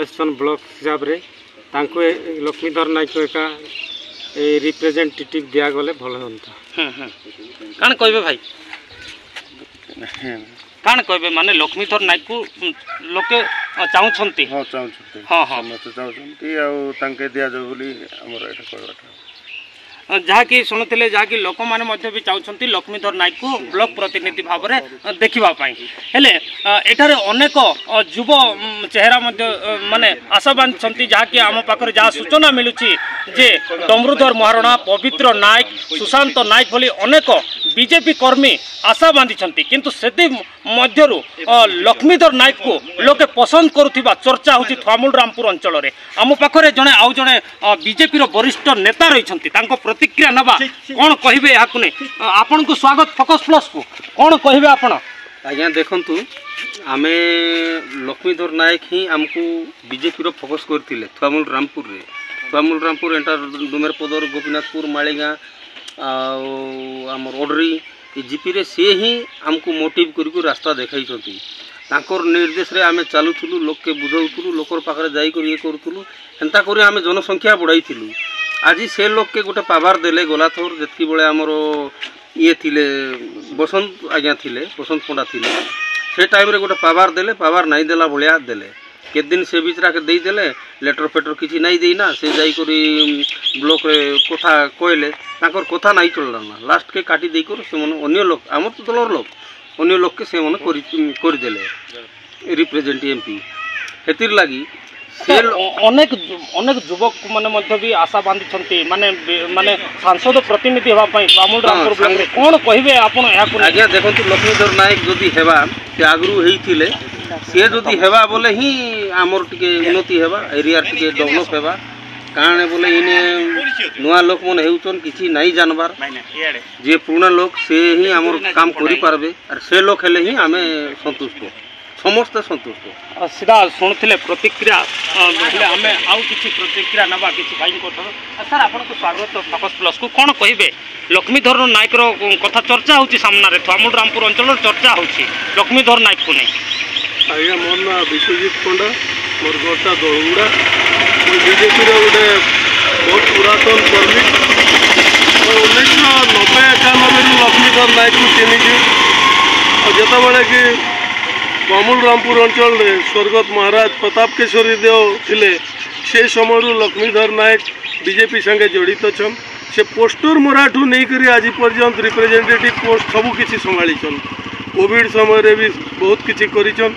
आसन ब्लॉक हिसाब रे तांको लक्ष्मीधर नायक एका रिप्रेजेंटेटिव दिया गले भल होता। कौन कहबे भाई कौन कहबे माने लक्ष्मीधर नायक को लोके चाहूछंती हाँ चाहूछंती हाँ हाँ समस्त चाहूछंती आ तांके दिया जो बोली हमर एटा कहबाटा जहाँकि शुणुले जहाँकि लोक मैंने भी चाहते लक्ष्मीधर नायक को ब्लॉक प्रतिनिधि भाव में देखापी हेले एठार अनेक युव चेहरा माने आशा बांधि जहाँकि आम पाखे जहाँ सूचना मिलूँ जे डमरुधर महारणा पवित्र नायक सुशांत नायक भली अनेक बीजेपी कर्मी आशा बांधि किंतु से मध्यरु लक्ष्मीधर नायक को लोके पसंद करुवा चर्चा होची थुआमूल रामपुर अंचल में आम पाखे जड़े आउ जड़े बीजेपी वरिष्ठ नेता रही प्रतिक्रिया नवा कौन कहे यहाँ आपन को स्वागत फोकस प्लस को कौन कहे आप आज्ञा देखु आम लक्ष्मीधर नायक ही आमको बीजेपी फोकस करते थुआमूल रामपुर एंटर डुमेरपदर गोपीनाथपुर मालीगाँ आमर ओडरी जीपी रे से ही आमको मोटिव करके रास्ता देखाई निर्देश रे आमे चलुलु लोक के बुझाऊलु लोकर पाखे जाकर ये करूँ एंता कर आम जनसंख्या बढ़ाई आज से लोक के गोटे पावर देले गला थोर जितकी बेले आमर ये थिले बसंत आज्ञा थिले बसंत पंडा थिले से टाइम रे गोटे पावर देले पावर नहीं देला भलिया देले केत दिन से बिचरा के दे देले लेटर फेटर किसी नहीं देना से जाई करी ब्लॉक रे कथा कहले ताकर कथा नहीं चलला ना लास्ट के काटी दे कर से मन अन्य लोक आमर तो दलर लोक अन्य लोक के से मन कर देले रिप्रेजेंट एमपी हेतिर लागी अनेक अनेक युवक माने भी आशा बांधि माने माने सांसद प्रतिनिधि होगापी थुआमूल रामपुर ब्लॉक रे कौन कहे आपन आज्ञा देखो लक्ष्मीधर नायक जदि हेबा से आगरू हेइथिले से जदि हेबा बोले ही आमर टिके उन्नति हेबा एरिया टिके डेवलप हेबा कारण बोले इने नुआ लोक मन हेउचन किछि नहीं जानबार जे पुराना लोक से ही आमर काम करि पारबे और से लोक हेले ही आमे संतुष्ट समस्त संतुष्ट सीधा शुणुले प्रतिक्रिया आम आउ कि प्रतिक्रिया नवा कि भाई सर आपको स्वागत फोकस प्लस को कौन कहे लक्ष्मीधर नायक कथा चर्चा होची सामने थुआमूल रामपुर अंचल चर्चा होची लक्ष्मीधर नायक को नहीं आज्ञा मोर ना विश्वजीत पंडा मोर घरटा दलगुड़ा बीजेपी गोटे बहुत पुरातन कर्मी 1990-91 लक्ष्मीधर नायक को चिन्हिची और जितेबाला कि थुआमूल रामपुर अंचल स्वर्गत महाराज प्रताप केशरी देव थिले से समय लक्ष्मीधर नायक बीजेपी संगे जड़ित छन से पोस्टर मराठू नहीं करी आज पर्यंत रिप्रेजेंटेटिव पोस्ट सबू किसी संभाली कोविड समय भी बहुत किसी करिछन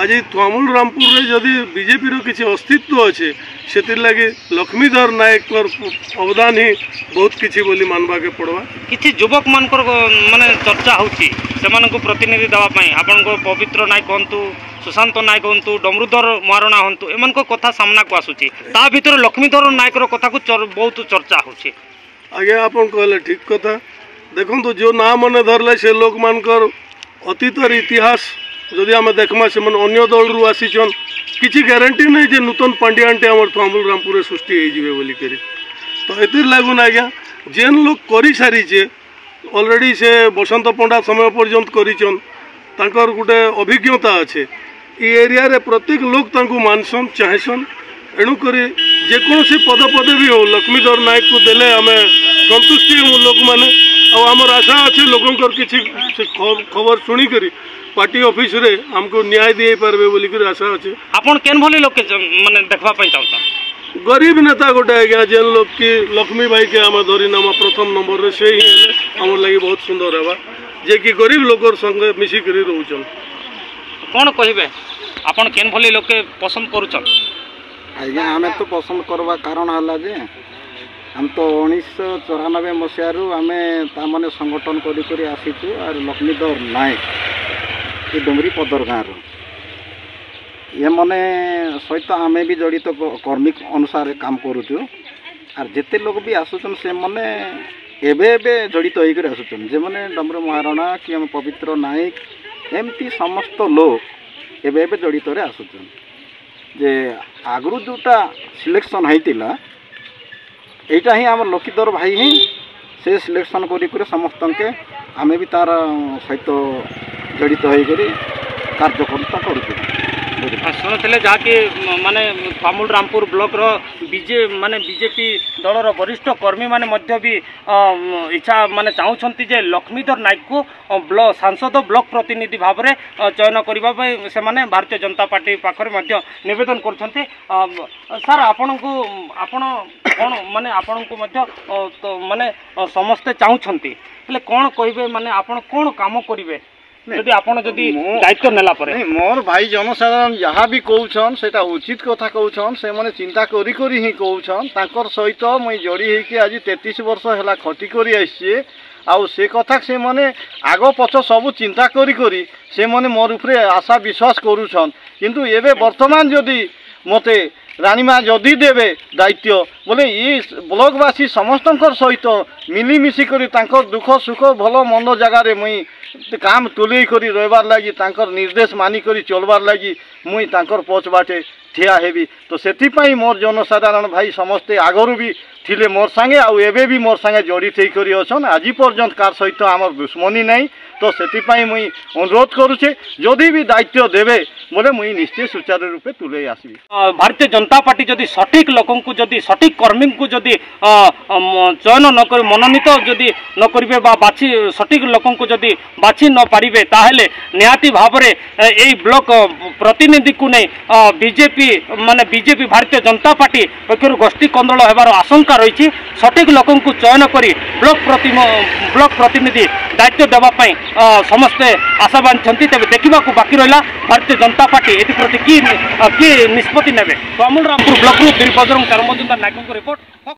आज थुआमूल रामपुर रे जदि बीजेपी रो किसी अस्तित्व अच्छे से लगे लक्ष्मीधर नायक अवदान ही बहुत किसी बोली मानवा के पड़वा किसी युवक मान माने चर्चा होची सेमान को प्रतिनिधि देवाई आपण पवित्र नायक हूँ सुशांत नायक हूँ डमरुधर महारणा हूँ एमान को कथा सामना को आसूची ता भीतर लक्ष्मीधर नायक कथा को बहुत चर्चा होची आज्ञा आपन कहले ठीक कथा देखो जो ना मन धरले से लोक मानकर अतीतर इतिहास जदि आम देखमा से अन्य दल रु आसीचन किसी ग्यारंटी नहीं जे नूतन पांड्याटे आम थुआमूल रामपुर सृष्टि हो बोली कर तो ये लगुन आज्ञा जेन लोग कर सारीचे ऑलरेडी से बसंत पंडा समय पर्यंत करिचन तांकर गोटे अभिज्ञता अच्छे ये एरिया रे प्रत्येक लोग तांको मानसन चाहेसन एणुक जेकोसी पद पदवी हो लक्ष्मीधर नायक को देले आम संतुष्टि हो लोक मैंने आमर आशा अच्छे लोकंर किसी खबर शुणिक पार्टी ऑफिस रे हमको न्याय दे पारबे बोली कर आशा अच्छे आपन केन भली लोक माने देखबा पई चाहता गरीब नेता गोटे आज्ञा जेन लोग की लक्ष्मी भाई के आम धरी नाम प्रथम नंबर रे से ही आम लगी बहुत सुंदर है जे कि गरीब लोकर संगे मिसिक रोचन कौन कहे आपन केन भली लोक पसंद करूचन आज्ञा आम तो पसंद करवा कारण है जे हम तो 1994 मसीहारू आम ताने संगठन कर आसीचु और लक्ष्मीधर नायक ये डुमरी पदर गाँव ये मैंने सहित आम भी जड़ित कर्मी अनुसार काम करुचु और जिते लोग भी आसुचन से मैंने एबे जड़ित होकर आसुचन जे मैंने डमरू महारणा कि आम पवित्र नायक एमती समस्त लोग एबे जड़ित आसुचन जे आगु जोटा सिलेक्शन होता यहाँ ही आम लक्ष्मीधर भाई ही से सिलेक्शन कर समस्त के आम भी तार सहित जड़ित होकर कार्यकर्ता करुचु। ଶୁଣୁଥିଲେ ଯାହାକି ମାନେ ପାମୁଲ ରାମପୁର ବ୍ଲକର ବିଜେପି ଦଳର ବରିଷ୍ଠ କର୍ମୀମାନେ ମଧ୍ୟ ବି ଇଚ୍ଛା ମାନେ ଚାହୁଁଛନ୍ତି ଯେ ଲକ୍ଷ୍ମୀଧର ନାୟକକୁ ସାଂସଦ ବ୍ଲକ ପ୍ରତିନିଧି ଭାବରେ ଚୟନ କରିବା ପାଇଁ ସେମାନେ ଭାରତୀୟ ଜନତା ପାର୍ଟି ପାଖରେ ମଧ୍ୟ ନିବେଦନ କରୁଛନ୍ତି। ସାର୍ ଆପଣ କ'ଣ ମାନେ ଆପଣଙ୍କୁ ମଧ୍ୟ ମାନେ ସମସ୍ତେ ଚାହୁଁଛନ୍ତି ହେଲେ କ'ଣ କହିବେ ମାନେ ଆପଣ କ'ଣ କାମ କରିବେ ଯଦି ଆପଣ ଯଦି ଦାୟିତ୍ୱ ନେଲା ପରେ? मोर भाई जनसाधारण जहाँ भी कौन से उचित कथा कौन से मैंने चिंता करी ही कौन तांकर सहित मुई जोड़ी होगी आज 33 वर्ष है खटी करी आसी आउ से कथा से मैंने आग पछ सब चिंता करी से मैंने मोर उपरे आशा विश्वास करुछन किंतु एबे वर्तमान जदि मते रानीमा जदि देवे दायित्व बोले ये ब्लॉकवासी समस्त सहित मिलिमिशि करी तांकर दुख सुख भल मंद जगार मुई काम तुले करी रहिबार लगी तांकर निर्देश मानिकरी चलबार लगी मुई तांकर पछ बाटे ठिया हेबी तो सेथिपाई मोर जनसाधारण भाई समस्ते आगरू भी थिले मोर संगे आउ एबे भी मोर संगे जड़ित होकर अछन आज पर्यंत कार सहित आमर दुश्मनी नहीं तो सेथिपाई मुई अनुरोध करुचे जदि भी दायित्व देवे बोले मुई निश्चय सुचारू रूपे तुले आसबी। भारतीय जनता पार्टी जदि सठिक लोक जदि सठिक कर्मी को जदि चयन न कर मनोनीत जदि न करेंगे बाछी सठिक लोक जदि बाछी न पारे ताहले निहाती भाव में यही ब्लॉक प्रतिनिधि को नहीं बीजेपी भारतीय जनता पार्टी पक्षर गोष्ठी कंदल होबार आशंका रही सठिक लोक चयन कर ब्लॉक प्रतिनिधि दायित्व देवाई समस्ते आशा बांधते तेज देखा बाकी रहा भारतीय जनता पार्टी एप्रति कि निष्पत्ति नेबे। तो अमूल रामपुर ब्लॉक वीर बजरंग चारमजुंदार नायकों रिपोर्ट।